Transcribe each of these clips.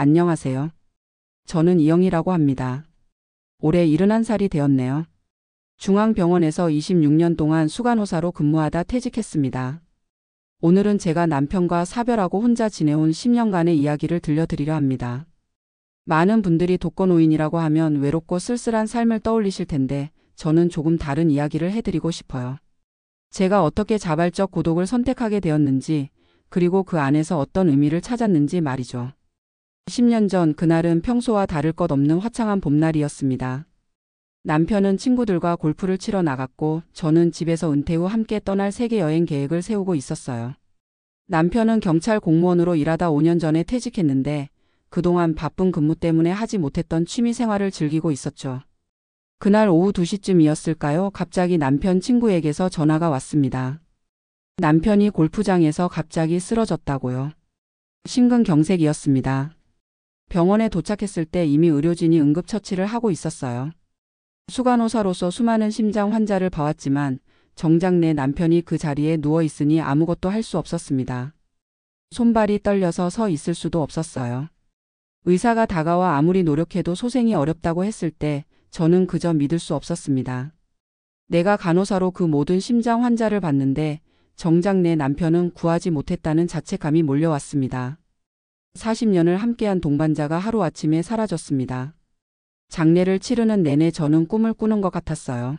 안녕하세요. 저는 이영이라고 합니다. 올해 71살이 되었네요. 중앙병원에서 26년 동안 수간호사로 근무하다 퇴직했습니다. 오늘은 제가 남편과 사별하고 혼자 지내온 10년간의 이야기를 들려드리려 합니다. 많은 분들이 독거노인이라고 하면 외롭고 쓸쓸한 삶을 떠올리실 텐데 저는 조금 다른 이야기를 해드리고 싶어요. 제가 어떻게 자발적 고독을 선택하게 되었는지, 그리고 그 안에서 어떤 의미를 찾았는지 말이죠. 10년 전 그날은 평소와 다를 것 없는 화창한 봄날이었습니다. 남편은 친구들과 골프를 치러 나갔고 저는 집에서 은퇴 후 함께 떠날 세계 여행 계획을 세우고 있었어요. 남편은 경찰 공무원으로 일하다 5년 전에 퇴직했는데 그동안 바쁜 근무 때문에 하지 못했던 취미 생활을 즐기고 있었죠. 그날 오후 2시쯤이었을까요? 갑자기 남편 친구에게서 전화가 왔습니다. 남편이 골프장에서 갑자기 쓰러졌다고요. 심근경색이었습니다. 병원에 도착했을 때 이미 의료진이 응급처치를 하고 있었어요. 수간호사로서 수많은 심장 환자를 봐왔지만 정작 내 남편이 그 자리에 누워있으니 아무것도 할 수 없었습니다. 손발이 떨려서 서 있을 수도 없었어요. 의사가 다가와 아무리 노력해도 소생이 어렵다고 했을 때 저는 그저 믿을 수 없었습니다. 내가 간호사로 그 모든 심장 환자를 봤는데 정작 내 남편은 구하지 못했다는 자책감이 몰려왔습니다. 40년을 함께한 동반자가 하루아침에 사라졌습니다. 장례를 치르는 내내 저는 꿈을 꾸는 것 같았어요.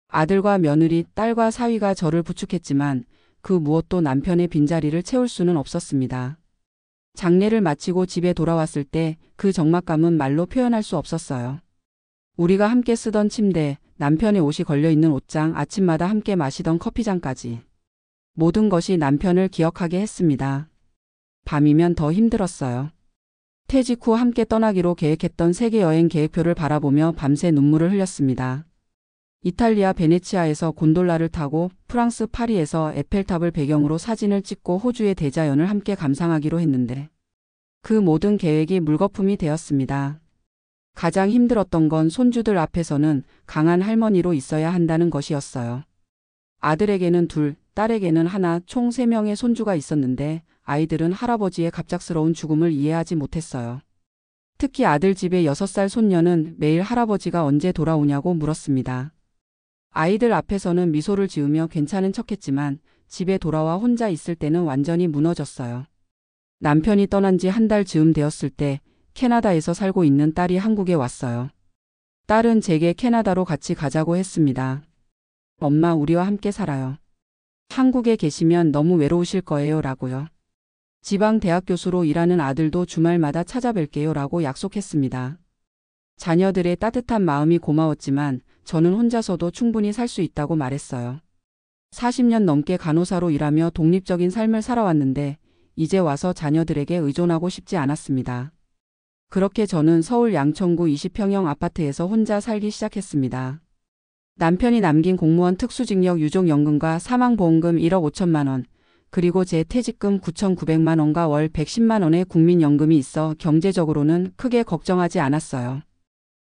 아들과 며느리, 딸과 사위가 저를 부축했지만 그 무엇도 남편의 빈자리를 채울 수는 없었습니다. 장례를 마치고 집에 돌아왔을 때 그 적막감은 말로 표현할 수 없었어요. 우리가 함께 쓰던 침대, 남편의 옷이 걸려있는 옷장, 아침마다 함께 마시던 커피잔까지. 모든 것이 남편을 기억하게 했습니다. 밤이면 더 힘들었어요. 퇴직 후 함께 떠나기로 계획했던 세계 여행 계획표를 바라보며 밤새 눈물을 흘렸습니다. 이탈리아 베네치아에서 곤돌라를 타고 프랑스 파리에서 에펠탑을 배경으로 사진을 찍고 호주의 대자연을 함께 감상하기로 했는데 그 모든 계획이 물거품이 되었습니다. 가장 힘들었던 건 손주들 앞에서는 강한 할머니로 있어야 한다는 것이었어요. 아들에게는 둘, 딸에게는 하나, 총 3명의 손주가 있었는데 아이들은 할아버지의 갑작스러운 죽음을 이해하지 못했어요. 특히 아들 집의 6살 손녀는 매일 할아버지가 언제 돌아오냐고 물었습니다. 아이들 앞에서는 미소를 지으며 괜찮은 척했지만 집에 돌아와 혼자 있을 때는 완전히 무너졌어요. 남편이 떠난 지 한 달 즈음 되었을 때 캐나다에서 살고 있는 딸이 한국에 왔어요. 딸은 제게 캐나다로 같이 가자고 했습니다. 엄마, 우리와 함께 살아요. 한국에 계시면 너무 외로우실 거예요 라고요. 지방 대학 교수로 일하는 아들도 주말마다 찾아뵐게요 라고 약속했습니다. 자녀들의 따뜻한 마음이 고마웠지만 저는 혼자서도 충분히 살 수 있다고 말했어요. 40년 넘게 간호사로 일하며 독립적인 삶을 살아왔는데 이제 와서 자녀들에게 의존하고 싶지 않았습니다. 그렇게 저는 서울 양천구 20평형 아파트에서 혼자 살기 시작했습니다. 남편이 남긴 공무원 특수징역 유족연금과 사망보험금 1억 5천만 원, 그리고 제 퇴직금 9,900만 원과 월 110만 원의 국민연금이 있어 경제적으로는 크게 걱정하지 않았어요.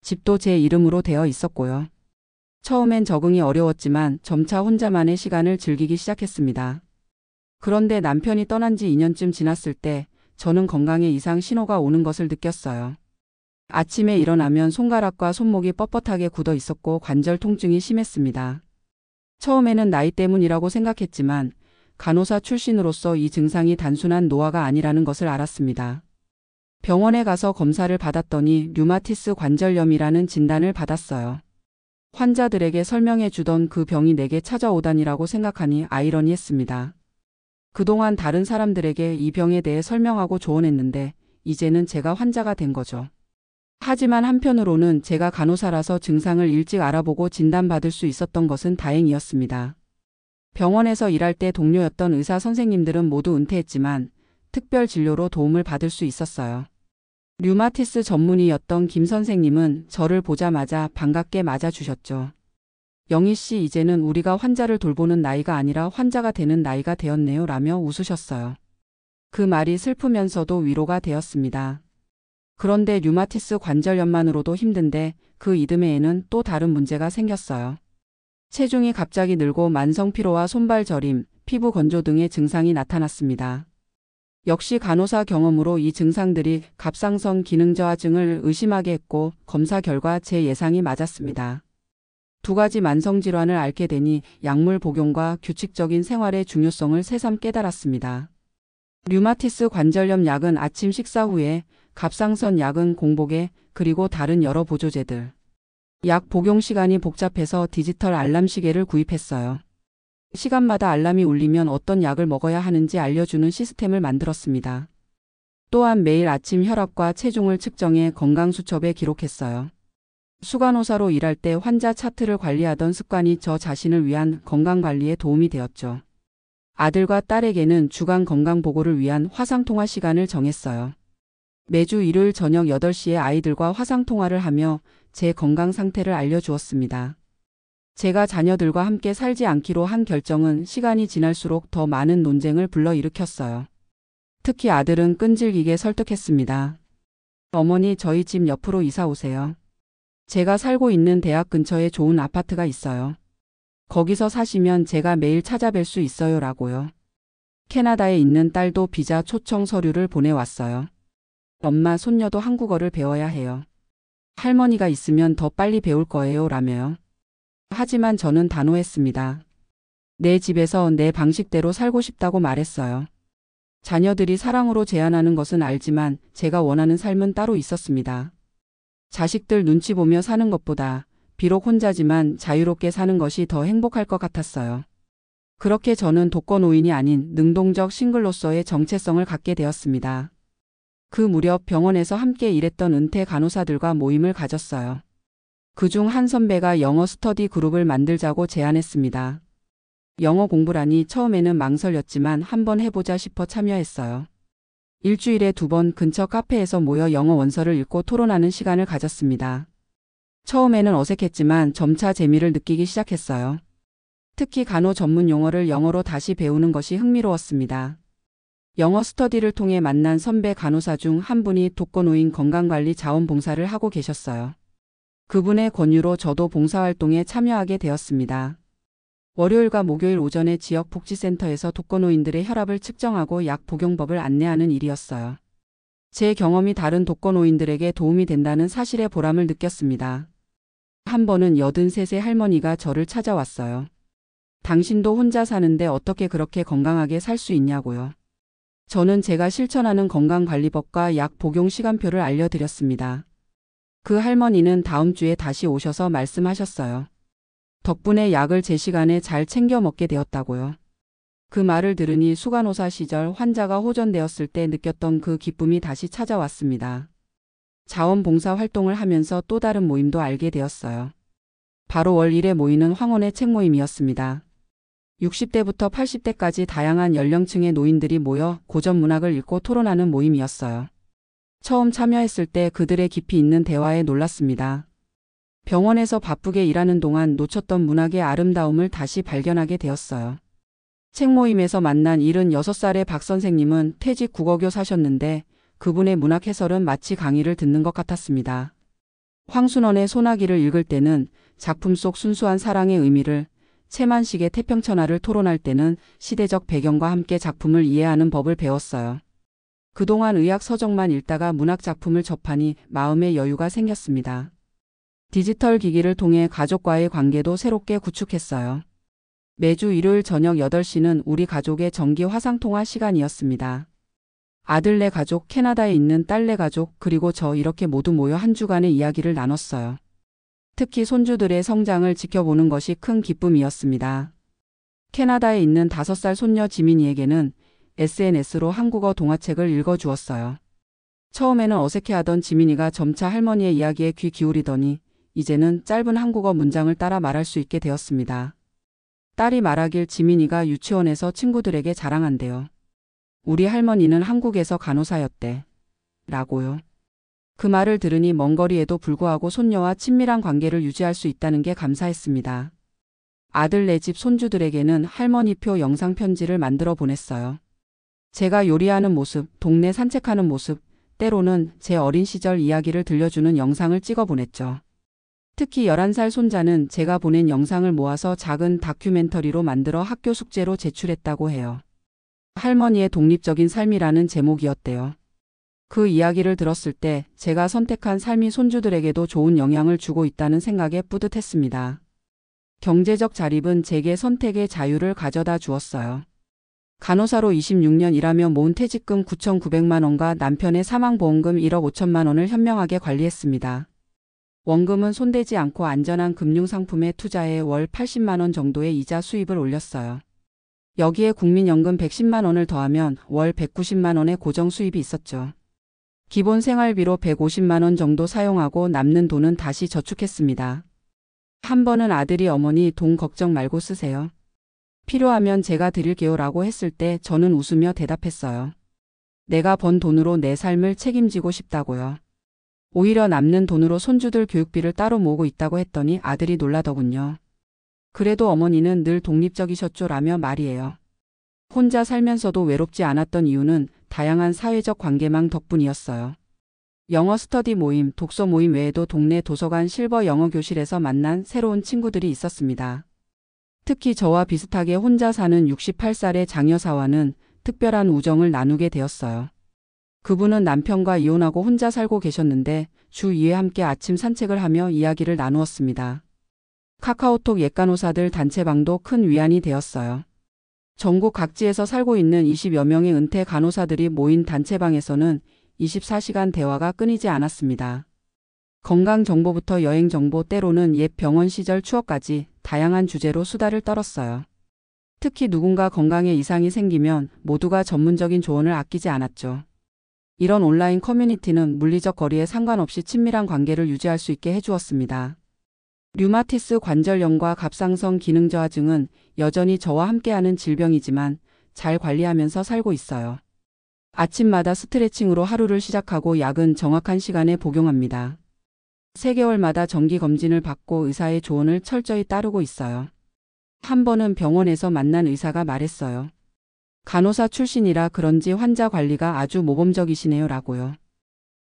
집도 제 이름으로 되어 있었고요. 처음엔 적응이 어려웠지만 점차 혼자만의 시간을 즐기기 시작했습니다. 그런데 남편이 떠난 지 2년쯤 지났을 때 저는 건강에 이상 신호가 오는 것을 느꼈어요. 아침에 일어나면 손가락과 손목이 뻣뻣하게 굳어 있었고 관절 통증이 심했습니다. 처음에는 나이 때문이라고 생각했지만 간호사 출신으로서 이 증상이 단순한 노화가 아니라는 것을 알았습니다. 병원에 가서 검사를 받았더니 류마티스 관절염이라는 진단을 받았어요. 환자들에게 설명해 주던 그 병이 내게 찾아오다니라고 생각하니 아이러니했습니다. 그동안 다른 사람들에게 이 병에 대해 설명하고 조언했는데 이제는 제가 환자가 된 거죠. 하지만 한편으로는 제가 간호사라서 증상을 일찍 알아보고 진단받을 수 있었던 것은 다행이었습니다. 병원에서 일할 때 동료였던 의사 선생님들은 모두 은퇴했지만 특별 진료로 도움을 받을 수 있었어요. 류마티스 전문의였던 김 선생님은 저를 보자마자 반갑게 맞아주셨죠. 영희 씨, 이제는 우리가 환자를 돌보는 나이가 아니라 환자가 되는 나이가 되었네요 라며 웃으셨어요. 그 말이 슬프면서도 위로가 되었습니다. 그런데 류마티스 관절염만으로도 힘든데 그 이듬해에는 또 다른 문제가 생겼어요. 체중이 갑자기 늘고 만성 피로와 손발 저림, 피부 건조 등의 증상이 나타났습니다. 역시 간호사 경험으로 이 증상들이 갑상선 기능 저하증을 의심하게 했고 검사 결과 제 예상이 맞았습니다. 두 가지 만성질환을 앓게 되니 약물 복용과 규칙적인 생활의 중요성을 새삼 깨달았습니다. 류마티스 관절염 약은 아침 식사 후에, 갑상선 약은 공복에, 그리고 다른 여러 보조제들. 약 복용 시간이 복잡해서 디지털 알람 시계를 구입했어요. 시간마다 알람이 울리면 어떤 약을 먹어야 하는지 알려주는 시스템을 만들었습니다. 또한 매일 아침 혈압과 체중을 측정해 건강수첩에 기록했어요. 수간호사로 일할 때 환자 차트를 관리하던 습관이 저 자신을 위한 건강관리에 도움이 되었죠. 아들과 딸에게는 주간 건강보고를 위한 화상통화 시간을 정했어요. 매주 일요일 저녁 8시에 아이들과 화상통화를 하며 제 건강 상태를 알려주었습니다. 제가 자녀들과 함께 살지 않기로 한 결정은 시간이 지날수록 더 많은 논쟁을 불러일으켰어요. 특히 아들은 끈질기게 설득했습니다. 어머니, 저희 집 옆으로 이사 오세요. 제가 살고 있는 대학 근처에 좋은 아파트가 있어요. 거기서 사시면 제가 매일 찾아뵐 수 있어요 라고요. 캐나다에 있는 딸도 비자 초청 서류를 보내왔어요. 엄마, 손녀도 한국어를 배워야 해요. 할머니가 있으면 더 빨리 배울 거예요 라며요. 하지만 저는 단호했습니다. 내 집에서 내 방식대로 살고 싶다고 말했어요. 자녀들이 사랑으로 제안하는 것은 알지만 제가 원하는 삶은 따로 있었습니다. 자식들 눈치 보며 사는 것보다 비록 혼자지만 자유롭게 사는 것이 더 행복할 것 같았어요. 그렇게 저는 독거노인이 아닌 능동적 싱글로서의 정체성을 갖게 되었습니다. 그 무렵 병원에서 함께 일했던 은퇴 간호사들과 모임을 가졌어요. 그중 한 선배가 영어 스터디 그룹을 만들자고 제안했습니다. 영어 공부라니 처음에는 망설였지만 한번 해보자 싶어 참여했어요. 일주일에 2번 근처 카페에서 모여 영어 원서를 읽고 토론하는 시간을 가졌습니다. 처음에는 어색했지만 점차 재미를 느끼기 시작했어요. 특히 간호 전문 용어를 영어로 다시 배우는 것이 흥미로웠습니다. 영어 스터디를 통해 만난 선배 간호사 중 한 분이 독거노인 건강관리 자원봉사를 하고 계셨어요. 그분의 권유로 저도 봉사활동에 참여하게 되었습니다. 월요일과 목요일 오전에 지역 복지센터에서 독거노인들의 혈압을 측정하고 약 복용법을 안내하는 일이었어요. 제 경험이 다른 독거노인들에게 도움이 된다는 사실의 보람을 느꼈습니다. 한 번은 83세 할머니가 저를 찾아왔어요. 당신도 혼자 사는데 어떻게 그렇게 건강하게 살 수 있냐고요. 저는 제가 실천하는 건강관리법과 약 복용 시간표를 알려드렸습니다. 그 할머니는 다음 주에 다시 오셔서 말씀하셨어요. 덕분에 약을 제 시간에 잘 챙겨 먹게 되었다고요. 그 말을 들으니 수간호사 시절 환자가 호전되었을 때 느꼈던 그 기쁨이 다시 찾아왔습니다. 자원봉사 활동을 하면서 또 다른 모임도 알게 되었어요. 바로 월 1회 모이는 황혼의 책 모임이었습니다. 60대부터 80대까지 다양한 연령층의 노인들이 모여 고전 문학을 읽고 토론하는 모임이었어요. 처음 참여했을 때 그들의 깊이 있는 대화에 놀랐습니다. 병원에서 바쁘게 일하는 동안 놓쳤던 문학의 아름다움을 다시 발견하게 되었어요. 책 모임에서 만난 76살의 박 선생님은 퇴직 국어교사셨는데 그분의 문학 해설은 마치 강의를 듣는 것 같았습니다. 황순원의 소나기를 읽을 때는 작품 속 순수한 사랑의 의미를, 채만식의 태평천하를 토론할 때는 시대적 배경과 함께 작품을 이해하는 법을 배웠어요. 그동안 의학 서적만 읽다가 문학 작품을 접하니 마음의 여유가 생겼습니다. 디지털 기기를 통해 가족과의 관계도 새롭게 구축했어요. 매주 일요일 저녁 8시는 우리 가족의 정기 화상통화 시간이었습니다. 아들네 가족, 캐나다에 있는 딸네 가족, 그리고 저 이렇게 모두 모여 한 주간의 이야기를 나눴어요. 특히 손주들의 성장을 지켜보는 것이 큰 기쁨이었습니다. 캐나다에 있는 5살 손녀 지민이에게는 SNS로 한국어 동화책을 읽어주었어요. 처음에는 어색해하던 지민이가 점차 할머니의 이야기에 귀 기울이더니 이제는 짧은 한국어 문장을 따라 말할 수 있게 되었습니다. 딸이 말하길 지민이가 유치원에서 친구들에게 자랑한대요. 우리 할머니는 한국에서 간호사였대. 라고요. 그 말을 들으니 먼 거리에도 불구하고 손녀와 친밀한 관계를 유지할 수 있다는 게 감사했습니다. 아들 네 집 손주들에게는 할머니표 영상 편지를 만들어 보냈어요. 제가 요리하는 모습, 동네 산책하는 모습, 때로는 제 어린 시절 이야기를 들려주는 영상을 찍어 보냈죠. 특히 11살 손자는 제가 보낸 영상을 모아서 작은 다큐멘터리로 만들어 학교 숙제로 제출했다고 해요. 할머니의 독립적인 삶이라는 제목이었대요. 그 이야기를 들었을 때 제가 선택한 삶이 손주들에게도 좋은 영향을 주고 있다는 생각에 뿌듯했습니다. 경제적 자립은 제게 선택의 자유를 가져다 주었어요. 간호사로 26년 일하며 모은 퇴직금 9,900만 원과 남편의 사망보험금 1억 5천만 원을 현명하게 관리했습니다. 원금은 손대지 않고 안전한 금융상품에 투자해 월 80만 원 정도의 이자 수입을 올렸어요. 여기에 국민연금 110만 원을 더하면 월 190만 원의 고정 수입이 있었죠. 기본 생활비로 150만 원 정도 사용하고 남는 돈은 다시 저축했습니다. 한 번은 아들이 어머니 돈 걱정 말고 쓰세요. 필요하면 제가 드릴게요 라고 했을 때 저는 웃으며 대답했어요. 내가 번 돈으로 내 삶을 책임지고 싶다고요. 오히려 남는 돈으로 손주들 교육비를 따로 모으고 있다고 했더니 아들이 놀라더군요. 그래도 어머니는 늘 독립적이셨죠 라며 말이에요. 혼자 살면서도 외롭지 않았던 이유는 다양한 사회적 관계망 덕분이었어요. 영어 스터디 모임, 독서 모임 외에도 동네 도서관 실버 영어 교실에서 만난 새로운 친구들이 있었습니다. 특히 저와 비슷하게 혼자 사는 68살의 장여사와는 특별한 우정을 나누게 되었어요. 그분은 남편과 이혼하고 혼자 살고 계셨는데 주 2회 함께 아침 산책을 하며 이야기를 나누었습니다. 카카오톡 옛간호사들 단체방도 큰 위안이 되었어요. 전국 각지에서 살고 있는 20여 명의 은퇴 간호사들이 모인 단체방에서는 24시간 대화가 끊이지 않았습니다. 건강 정보부터 여행 정보, 때로는 옛 병원 시절 추억까지 다양한 주제로 수다를 떨었어요. 특히 누군가 건강에 이상이 생기면 모두가 전문적인 조언을 아끼지 않았죠. 이런 온라인 커뮤니티는 물리적 거리에 상관없이 친밀한 관계를 유지할 수 있게 해주었습니다. 류마티스 관절염과 갑상선 기능 저하증은 여전히 저와 함께하는 질병이지만 잘 관리하면서 살고 있어요. 아침마다 스트레칭으로 하루를 시작하고 약은 정확한 시간에 복용합니다. 3개월마다 정기검진을 받고 의사의 조언을 철저히 따르고 있어요. 한 번은 병원에서 만난 의사가 말했어요. 간호사 출신이라 그런지 환자 관리가 아주 모범적이시네요 라고요.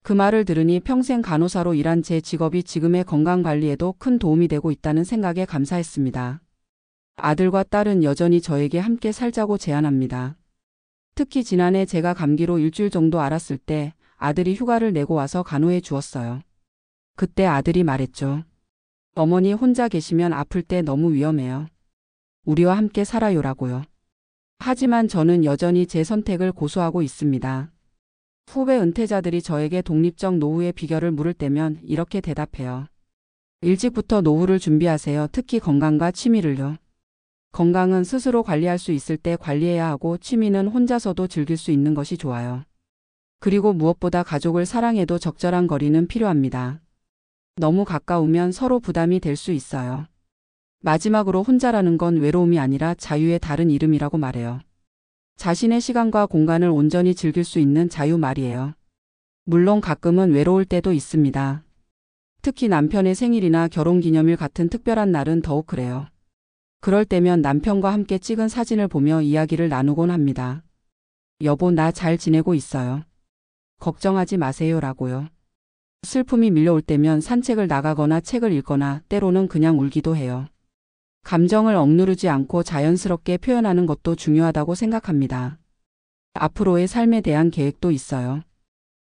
그 말을 들으니 평생 간호사로 일한 제 직업이 지금의 건강관리에도 큰 도움이 되고 있다는 생각에 감사했습니다. 아들과 딸은 여전히 저에게 함께 살자고 제안합니다. 특히 지난해 제가 감기로 일주일 정도 앓았을 때 아들이 휴가를 내고 와서 간호해 주었어요. 그때 아들이 말했죠. 어머니 혼자 계시면 아플 때 너무 위험해요. 우리와 함께 살아요라고요. 하지만 저는 여전히 제 선택을 고수하고 있습니다. 후배 은퇴자들이 저에게 독립적 노후의 비결을 물을 때면 이렇게 대답해요. 일찍부터 노후를 준비하세요. 특히 건강과 취미를요. 건강은 스스로 관리할 수 있을 때 관리해야 하고 취미는 혼자서도 즐길 수 있는 것이 좋아요. 그리고 무엇보다 가족을 사랑해도 적절한 거리는 필요합니다. 너무 가까우면 서로 부담이 될 수 있어요. 마지막으로 혼자라는 건 외로움이 아니라 자유의 다른 이름이라고 말해요. 자신의 시간과 공간을 온전히 즐길 수 있는 자유 말이에요. 물론 가끔은 외로울 때도 있습니다. 특히 남편의 생일이나 결혼기념일 같은 특별한 날은 더욱 그래요. 그럴 때면 남편과 함께 찍은 사진을 보며 이야기를 나누곤 합니다. 여보, 나 잘 지내고 있어요. 걱정하지 마세요 라고요. 슬픔이 밀려올 때면 산책을 나가거나 책을 읽거나 때로는 그냥 울기도 해요. 감정을 억누르지 않고 자연스럽게 표현하는 것도 중요하다고 생각합니다. 앞으로의 삶에 대한 계획도 있어요.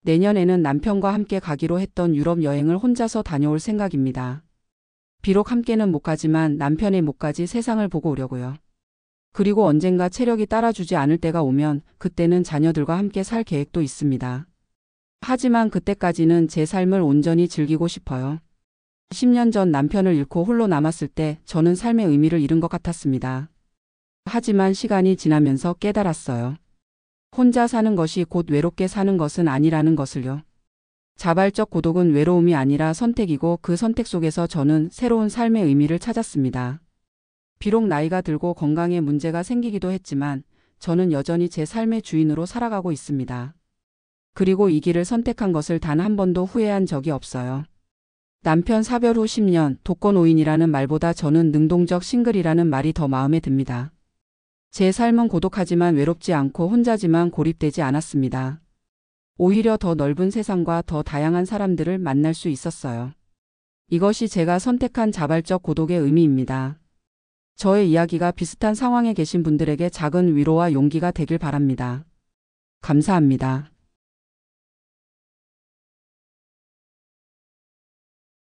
내년에는 남편과 함께 가기로 했던 유럽 여행을 혼자서 다녀올 생각입니다. 비록 함께는 못 가지만 남편의 목까지 세상을 보고 오려고요. 그리고 언젠가 체력이 따라주지 않을 때가 오면 그때는 자녀들과 함께 살 계획도 있습니다. 하지만 그때까지는 제 삶을 온전히 즐기고 싶어요. 10년 전 남편을 잃고 홀로 남았을 때 저는 삶의 의미를 잃은 것 같았습니다. 하지만 시간이 지나면서 깨달았어요. 혼자 사는 것이 곧 외롭게 사는 것은 아니라는 것을요. 자발적 고독은 외로움이 아니라 선택이고 그 선택 속에서 저는 새로운 삶의 의미를 찾았습니다. 비록 나이가 들고 건강에 문제가 생기기도 했지만 저는 여전히 제 삶의 주인으로 살아가고 있습니다. 그리고 이 길을 선택한 것을 단 한 번도 후회한 적이 없어요. 남편 사별 후 10년 독거노인이라는 말보다 저는 능동적 싱글이라는 말이 더 마음에 듭니다. 제 삶은 고독하지만 외롭지 않고 혼자지만 고립되지 않았습니다. 오히려 더 넓은 세상과 더 다양한 사람들을 만날 수 있었어요. 이것이 제가 선택한 자발적 고독의 의미입니다. 저의 이야기가 비슷한 상황에 계신 분들에게 작은 위로와 용기가 되길 바랍니다. 감사합니다.